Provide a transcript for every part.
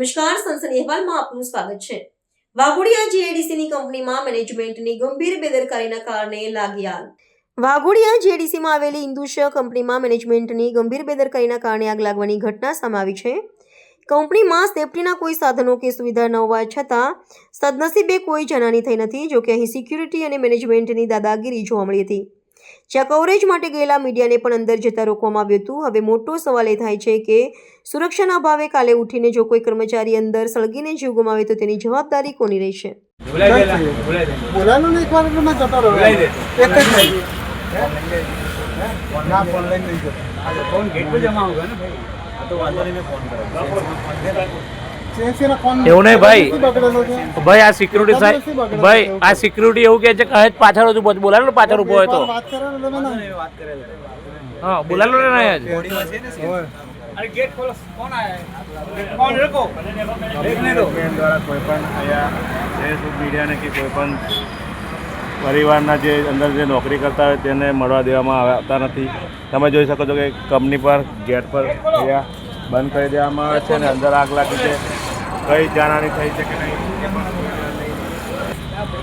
નમસ્કાર, સનસની અહેવાલમાં આપનું સ્વાગત છે। વાઘોડિયા જીઆઈડીસીની કંપનીમાં મેનેજમેન્ટની ગંભીર બેદરકારીના કારણે લાગી આગ। વાઘોડિયા જીઆઈડીસીમાં આવેલી ઇન્દુશ કંપનીમાં મેનેજમેન્ટની ગંભીર બેદરકારીના કારણે આગ લાગવાની ઘટના સામે આવી છે। કંપનીમાં સેફટીના કોઈ સાધનો કે સુવિધા ન હોવા છતાં સદનસીબે કોઈ જાનહાની થઈ નથી। જોકે અહીં સિક્યુરિટી અને મેનેજમેન્ટની દાદાગીરી જોવા મળી હતી, જ્યાં કવરેજ માટે ગયેલા મીડિયાને પણ અંદર જતા રોકવામાં આવ્યું હતું। હવે મોટો સવાલ એ થાય છે કે સુરક્ષાના અભાવે કાલે ઉઠીને જો કોઈ કર્મચારી અંદર સળગીને જીવ ગુમાવે તો તેની જવાબદારી કોની રહેશે? એવું નહીં ભાઈ આ સિક્યુરિટી સાહેબ ભાઈ આ સિક્યુરિટી એવું કહે છે કે હજ પાછળ હતું બોલાલો પાછળ ઉભો હોય તો હા બોલાલો ને અરે ગેટ ખોલો, કોણ આયા? કોણ રખો દેખને દો। દ્વારા કોઈ પણ આયા મીડિયાને કે કોઈ પણ પરિવારના જે અંદર જે નોકરી કરતા હોય તેને મળવા દેવામાં આવતા નથી। તમે જોઈ શકો છો કે કંપની પર ગેટ પર અહીંયા બંધ કરી દેવામાં આવે છે અને અંદર આગ લાગી છે। કઈ જાનહાની થઈ છે કે નહીં?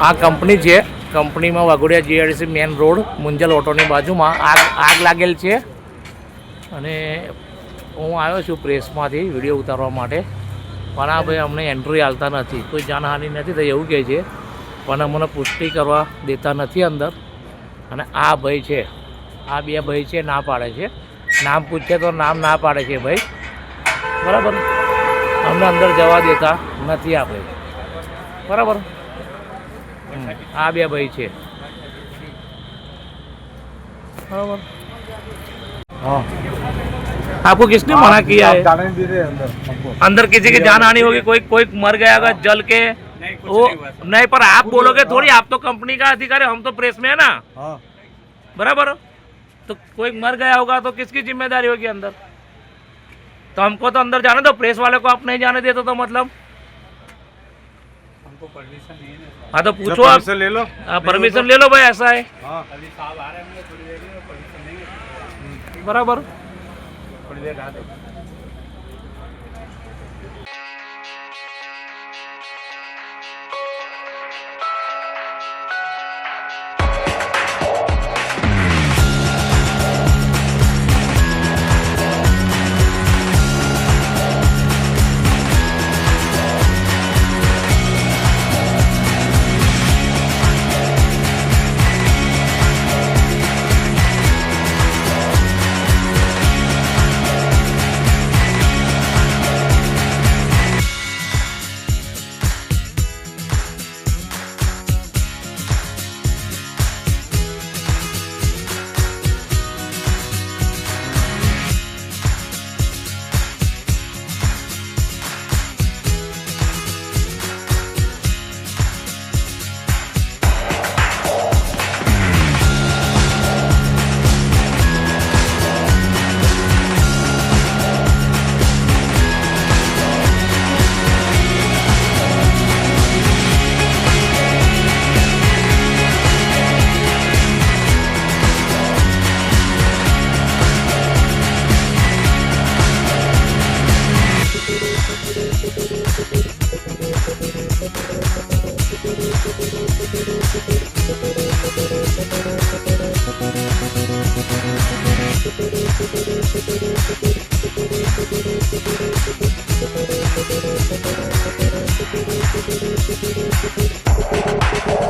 આ કંપની છે, કંપનીમાં વાઘોડિયા જીઆઈડીસી મેન રોડ મુંજલ ઓટોની બાજુમાં આગ લાગેલ છે અને હું આવ્યો છું પ્રેસમાંથી વિડીયો ઉતારવા માટે, પણ આ ભાઈ અમને એન્ટ્રી આલતા નથી, કોઈ જાનહાનિ નથી થઈ એવું કહે છે, પણ અમને પુષ્ટિ કરવા દેતા નથી અંદર। અને આ ભાઈ છે, આ બે ભાઈ છે ના પાડે છે, નામ પૂછે તો નામ ના પાડે છે ભાઈ, બરાબર, અમને અંદર જવા દેતા નથી આ ભાઈ, બરાબર। આ બે ભાઈ છે, बराबर। हाँ आपको किसने मना किया है? अंदर किसी की जान हानि होगी, कोई मर गया अगर जल के वो नहीं, पर आप बोलोगे थोड़ी, आप तो कंपनी का अधिकारी, हम तो प्रेस में है ना, बराबर। तो कोई मर गया होगा तो किसकी जिम्मेदारी होगी अंदर? तो हमको तो अंदर जाने दो, प्रेस वाले को आप नहीं जाने देते तो मतलब हमको परमिशन नहीं है। हाँ तो पूछो आप, ले लो, परमिशन ले लो भाई, ऐसा है बराबर। थोड़ी देर रात Thank you.